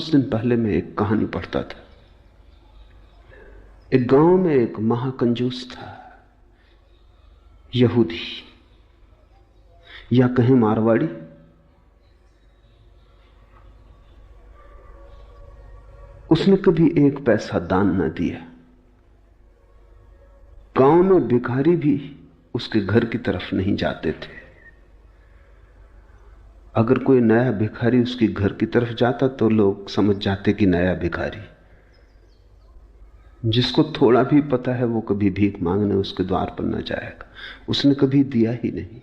कुछ दिन पहले मैं एक कहानी पढ़ता था। एक गांव में एक महाकंजूस था, यहूदी या कहें मारवाड़ी। उसने कभी एक पैसा दान न दिया। गांव में भिखारी भी उसके घर की तरफ नहीं जाते थे। अगर कोई नया भिखारी उसके घर की तरफ जाता तो लोग समझ जाते कि नया भिखारी। जिसको थोड़ा भी पता है वो कभी भीख मांगने उसके द्वार पर न जाएगा। उसने कभी दिया ही नहीं।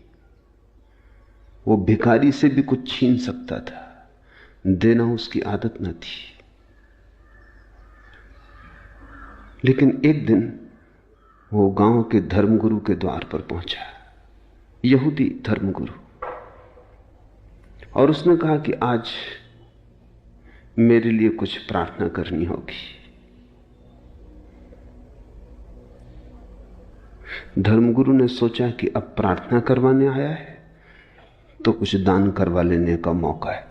वो भिखारी से भी कुछ छीन सकता था, देना उसकी आदत न थी। लेकिन एक दिन वो गांव के धर्मगुरु के द्वार पर पहुंचा, यहूदी धर्मगुरु, और उसने कहा कि आज मेरे लिए कुछ प्रार्थना करनी होगी। धर्मगुरु ने सोचा कि अब प्रार्थना करवाने आया है तो कुछ दान करवा लेने का मौका है।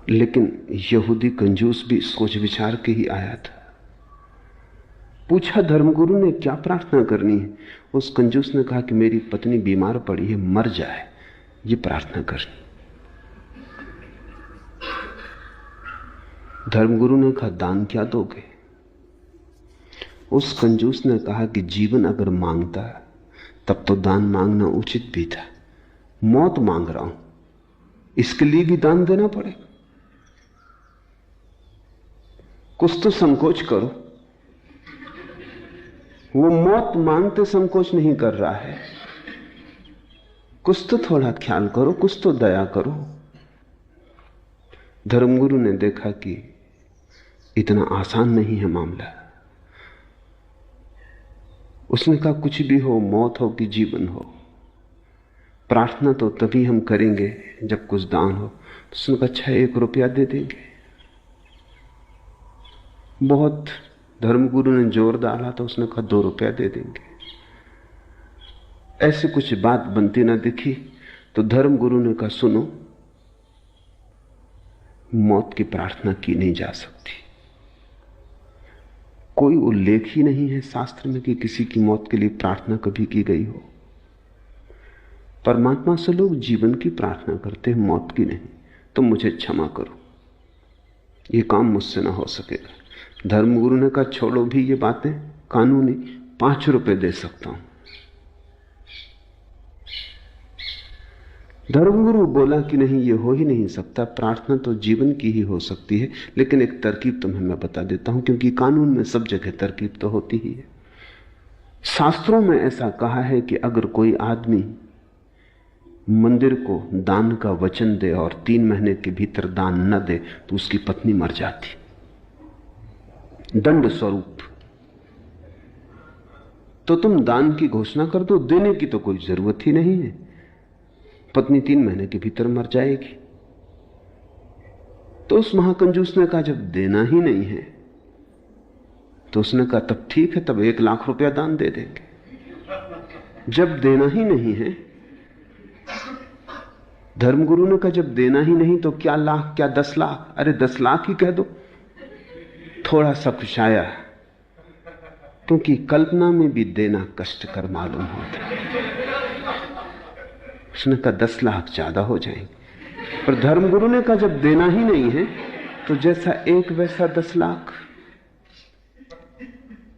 लेकिन यहूदी कंजूस भी सोच विचार के ही आया था। पूछा धर्मगुरु ने क्या प्रार्थना करनी है। उस कंजूस ने कहा कि मेरी पत्नी बीमार पड़ी है, मर जाए, ये प्रार्थना करनी। धर्मगुरु ने कहा दान क्या दोगे। उस कंजूस ने कहा कि जीवन अगर मांगता तब तो दान मांगना उचित भी था। मौत मांग रहा हूं, इसके लिए भी दान देना पड़ेगा। कुछ तो संकोच करो। वो मौत मांगते संकोच नहीं कर रहा है। कुछ तो थोड़ा ख्याल करो, कुछ तो दया करो। धर्मगुरु ने देखा कि इतना आसान नहीं है मामला। उसने कहा कुछ भी हो, मौत हो कि जीवन हो, प्रार्थना तो तभी हम करेंगे जब कुछ दान हो। तो उसने कहा अच्छा 1 रुपया दे देंगे। बहुत धर्मगुरु ने जोर डाला तो उसने कहा 2 रुपया दे देंगे। ऐसे कुछ बात बनती ना दिखी तो धर्मगुरु ने कहा सुनो, मौत की प्रार्थना की नहीं जा सकती। कोई उल्लेख ही नहीं है शास्त्र में कि किसी की मौत के लिए प्रार्थना कभी की गई हो। परमात्मा से लोग जीवन की प्रार्थना करते हैं, मौत की नहीं। तुम मुझे क्षमा करो, ये काम मुझसे ना हो सकेगा। धर्मगुरु ने कहा छोड़ो भी ये बातें कानूनी, 5 रुपए दे सकता हूं। धर्मगुरु बोला कि नहीं, ये हो ही नहीं सकता। प्रार्थना तो जीवन की ही हो सकती है, लेकिन एक तरकीब तुम्हें मैं बता देता हूं, क्योंकि कानून में सब जगह तरकीब तो होती ही है। शास्त्रों में ऐसा कहा है कि अगर कोई आदमी मंदिर को दान का वचन दे और 3 महीने के भीतर दान न दे तो उसकी पत्नी मर जाती, दंड स्वरूप। तो तुम दान की घोषणा कर दो, देने की तो कोई जरूरत ही नहीं है, पत्नी 3 महीने के भीतर मर जाएगी। तो उस महाकंजूस ने कहा जब देना ही नहीं है तो उसने कहा तब ठीक है, तब 1 लाख रुपया दान दे देंगे। जब देना ही नहीं है, धर्मगुरु ने कहा जब देना ही नहीं तो क्या लाख, क्या 10 लाख, अरे 10 लाख ही कह दो। थोड़ा सा खुशाया, क्योंकि कल्पना में भी देना कष्टकर मालूम होता है। उसने कहा 10 लाख ज्यादा हो जाएंगे। पर धर्मगुरु ने कहा जब देना ही नहीं है तो जैसा एक वैसा 10 लाख।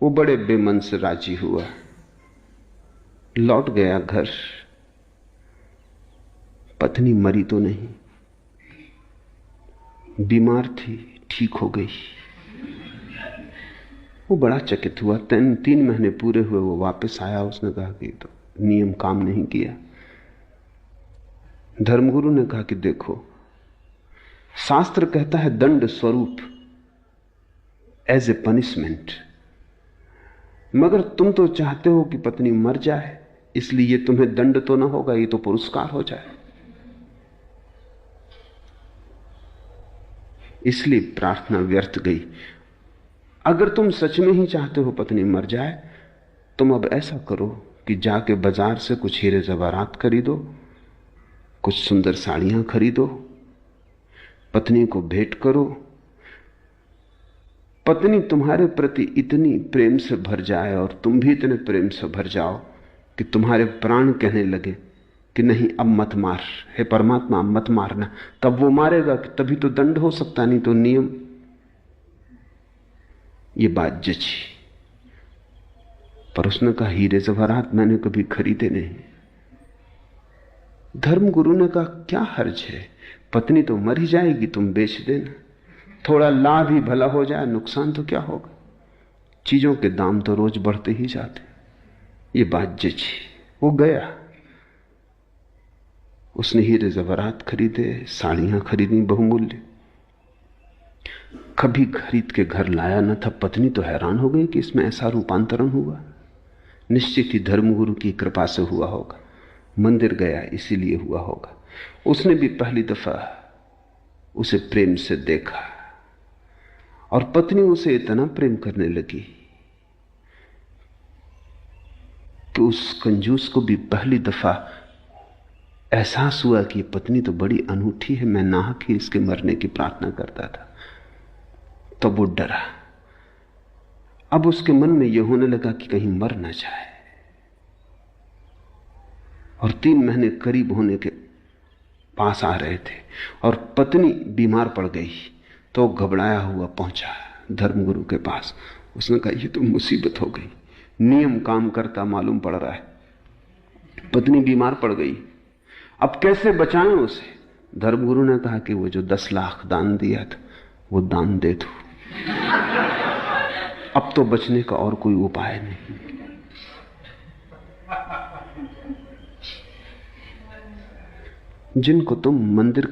वो बड़े बेमन से राजी हुआ, लौट गया घर। पत्नी मरी तो नहीं, बीमार थी, ठीक हो गई। वो बड़ा चकित हुआ। 3 महीने पूरे हुए, वो वापस आया। उसने कहा कि तो नियम काम नहीं किया। धर्मगुरु ने कहा कि देखो, शास्त्र कहता है दंड स्वरूप, एज ए पनिशमेंट, मगर तुम तो चाहते हो कि पत्नी मर जाए, इसलिए ये तुम्हें दंड तो ना होगा, ये तो पुरस्कार हो जाए। इसलिए प्रार्थना व्यर्थ गई। अगर तुम सच में ही चाहते हो पत्नी मर जाए, तुम अब ऐसा करो कि जाके बाजार से कुछ हीरे जवाहरात खरीदो, कुछ सुंदर साड़ियां खरीदो, पत्नी को भेंट करो, पत्नी तुम्हारे प्रति इतनी प्रेम से भर जाए और तुम भी इतने प्रेम से भर जाओ कि तुम्हारे प्राण कहने लगे कि नहीं अब मत मार, हे परमात्मा अब मत मारना। तब वो मारेगा, तभी तो दंड हो सकता, नहीं तो नियम। ये बात जची। पर उसने कहा हीरे जवाहरात मैंने कभी खरीदे नहीं। धर्मगुरु ने कहा क्या हर्ज है, पत्नी तो मर ही जाएगी, तुम बेच देना, थोड़ा लाभ ही भला हो जाए, नुकसान तो क्या होगा, चीजों के दाम तो रोज बढ़ते ही जाते। ये बात जची। वो गया, उसने हीरे जवाहरात खरीदे, साड़ियां खरीदी बहुमूल्य, कभी खरीद के घर लाया न था। पत्नी तो हैरान हो गई कि इसमें ऐसा रूपांतरण हुआ। निश्चित ही धर्मगुरु की कृपा से हुआ होगा, मंदिर गया इसीलिए हुआ होगा। उसने भी पहली दफा उसे प्रेम से देखा और पत्नी उसे इतना प्रेम करने लगी कि उस कंजूस को भी पहली दफा एहसास हुआ कि पत्नी तो बड़ी अनूठी है, मैं नाहक ही इसके मरने की प्रार्थना करता था। तो वो डरा। अब उसके मन में यह होने लगा कि कहीं मर ना जाए। और 3 महीने करीब होने के पास आ रहे थे और पत्नी बीमार पड़ गई, तो घबराया हुआ पहुंचा धर्मगुरु के पास। उसने कहा ये तो मुसीबत हो गई, नियम काम करता मालूम पड़ रहा है, पत्नी बीमार पड़ गई, अब कैसे बचाएं उसे। धर्मगुरु ने कहा कि वो जो 10 लाख दान दिया था वो दान दे दो, अब तो बचने का और कोई उपाय नहीं। जिनको तुम मंदिर